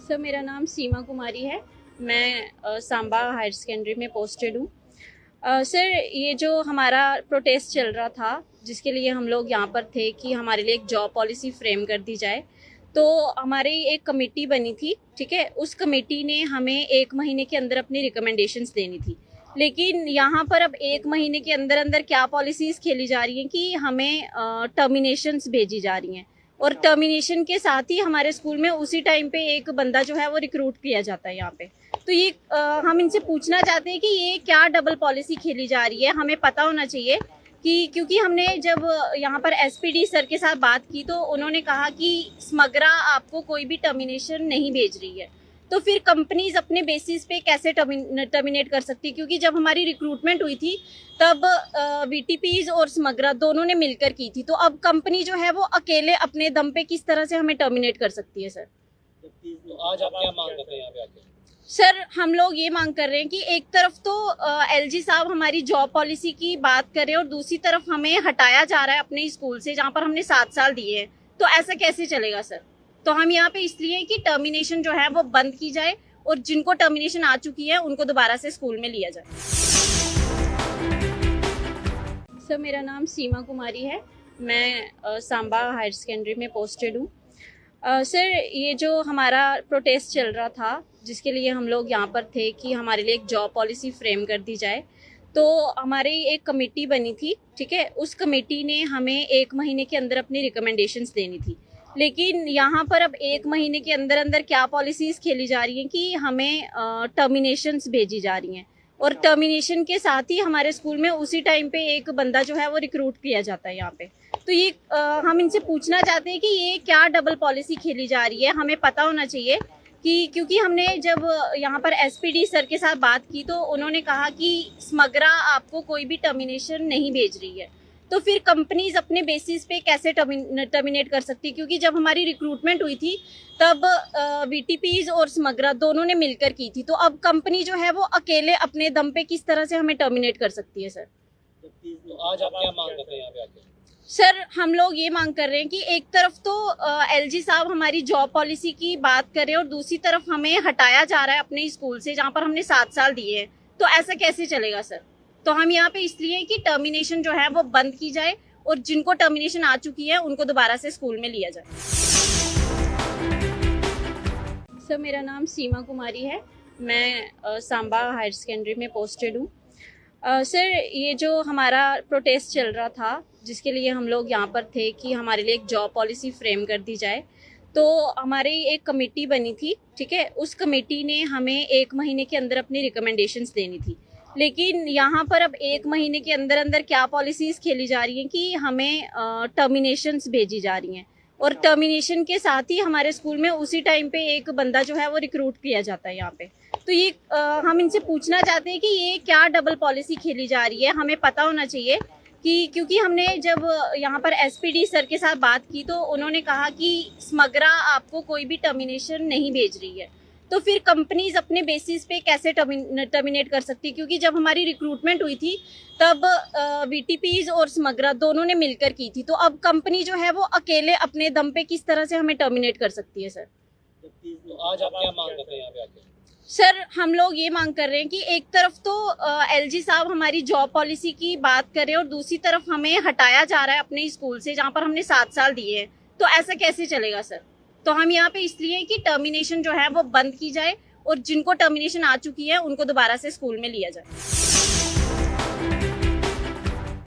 Sir मेरा नाम सीमा कुमारी है। मैं सांबा हायर सेकेंडरी में पोस्टेड हूँ। सर ये जो हमारा प्रोटेस्ट चल रहा था जिसके लिए हम लोग यहाँ पर थे कि हमारे लिए एक जॉब पॉलिसी फ्रेम कर दी जाए, तो हमारी एक कमेटी बनी थी। ठीक है, उस कमेटी ने हमें 1 महीने के अंदर अपनी रिकमेंडेशंस देनी थी। लेकिन यहाँ पर अब 1 महीने के अंदर अंदर क्या पॉलिसीज़ खेली जा रही हैं कि हमें टर्मिनेशंस भेजी जा रही हैं, और टर्मिनेशन के साथ ही हमारे स्कूल में उसी टाइम पे एक बंदा जो है वो रिक्रूट किया जाता है यहाँ पे। तो ये हम इनसे पूछना चाहते हैं कि ये क्या डबल पॉलिसी खेली जा रही है, हमें पता होना चाहिए कि क्योंकि हमने जब यहाँ पर एसपीडी सर के साथ बात की तो उन्होंने कहा कि स्मग्रा आपको कोई भी टर्मिनेशन नहीं भेज रही है। तो फिर कंपनीज अपने बेसिस पे कैसे टर्मिनेट कर सकती है, क्योंकि जब हमारी रिक्रूटमेंट हुई थी तब वीटीपीज और स्मग्रा दोनों ने मिलकर की थी। तो अब कंपनी जो है वो अकेले अपने दम पे किस तरह से हमें टर्मिनेट कर सकती है सर? तो आज आप क्या मांग करते हैं यहाँ पे आके? सर हम लोग ये मांग कर रहे हैं कि एक तरफ तो एलजी साहब हमारी जॉब पॉलिसी की बात कर रहे हैं और दूसरी तरफ हमें हटाया जा रहा है अपने स्कूल से जहाँ पर हमने 7 साल दिए हैं। तो ऐसा कैसे चलेगा सर? तो हम यहाँ पे इसलिए कि टर्मिनेशन जो है वो बंद की जाए और जिनको टर्मिनेशन आ चुकी है उनको दोबारा से स्कूल में लिया जाए। सर मेरा नाम सीमा कुमारी है। मैं सांबा हायर सेकेंडरी में पोस्टेड हूँ। सर ये जो हमारा प्रोटेस्ट चल रहा था जिसके लिए हम लोग यहाँ पर थे कि हमारे लिए एक जॉब पॉलिसी फ्रेम कर दी जाए, तो हमारी एक कमेटी बनी थी। ठीक है, उस कमेटी ने हमें 1 महीने के अंदर अपनी रिकमेंडेशंस देनी थी। लेकिन यहाँ पर अब 1 महीने के अंदर अंदर क्या पॉलिसीज़ खेली जा रही हैं कि हमें टर्मिनेशंस भेजी जा रही हैं, और टर्मिनेशन के साथ ही हमारे स्कूल में उसी टाइम पे एक बंदा जो है वो रिक्रूट किया जाता है यहाँ पे। तो ये हम इनसे पूछना चाहते हैं कि ये क्या डबल पॉलिसी खेली जा रही है, हमें पता होना चाहिए कि क्योंकि हमने जब यहाँ पर एसपीडी सर के साथ बात की तो उन्होंने कहा कि स्मग्रा आपको कोई भी टर्मिनेशन नहीं भेज रही है। तो फिर कंपनीज अपने बेसिस पे कैसे टर्मिनेट कर सकती है, क्योंकि जब हमारी रिक्रूटमेंट हुई थी तब वीटीपीज और स्मग्रा दोनों ने मिलकर की थी। तो अब कंपनी जो है वो अकेले अपने दम पे किस तरह से हमें टर्मिनेट कर सकती है सर? तो आज आप क्या मांग करते हैं यहाँ पे आके? सर हम लोग ये मांग कर रहे हैं कि एक तरफ तो एलजी साहब हमारी जॉब पॉलिसी की बात कर रहे हैं और दूसरी तरफ हमें हटाया जा रहा है अपने स्कूल से जहाँ पर हमने 7 साल दिए हैं। तो ऐसा कैसे चलेगा सर? तो हम यहाँ पे इसलिए कि टर्मिनेशन जो है वो बंद की जाए और जिनको टर्मिनेशन आ चुकी है उनको दोबारा से स्कूल में लिया जाए। सर मेरा नाम सीमा कुमारी है। मैं सांबा हायर सेकेंडरी में पोस्टेड हूँ। सर ये जो हमारा प्रोटेस्ट चल रहा था जिसके लिए हम लोग यहाँ पर थे कि हमारे लिए एक जॉब पॉलिसी फ्रेम कर दी जाए, तो हमारी एक कमेटी बनी थी। ठीक है, उस कमेटी ने हमें 1 महीने के अंदर अपनी रिकमेंडेशंस देनी थी। लेकिन यहाँ पर अब 1 महीने के अंदर अंदर क्या पॉलिसीज़ खेली जा रही हैं कि हमें टर्मिनेशंस भेजी जा रही हैं, और टर्मिनेशन के साथ ही हमारे स्कूल में उसी टाइम पे एक बंदा जो है वो रिक्रूट किया जाता है यहाँ पे। तो ये हम इनसे पूछना चाहते हैं कि ये क्या डबल पॉलिसी खेली जा रही है, हमें पता होना चाहिए कि क्योंकि हमने जब यहाँ पर एसपीडी सर के साथ बात की तो उन्होंने कहा कि स्मग्रा आपको कोई भी टर्मिनेशन नहीं भेज रही है। तो फिर कंपनीज अपने बेसिस पे कैसे टर्मिनेट कर सकती है, क्योंकि जब हमारी रिक्रूटमेंट हुई थी तब वीटीपीज और स्मग्रा दोनों ने मिलकर की थी। तो अब कंपनी जो है वो अकेले अपने दम पे किस तरह से हमें टर्मिनेट कर सकती है सर? तो आज आप क्या मांग करते हैं यहाँ पे आके? सर हम लोग ये मांग कर रहे हैं कि एक तरफ तो एलजी साहब हमारी जॉब पॉलिसी की बात कर रहे हैं और दूसरी तरफ हमें हटाया जा रहा है अपने स्कूल से जहाँ पर हमने 7 साल दिए हैं। तो ऐसा कैसे चलेगा सर? तो हम यहाँ पे इसलिए कि टर्मिनेशन जो है वो बंद की जाए और जिनको टर्मिनेशन आ चुकी है उनको दोबारा से स्कूल में लिया जाए।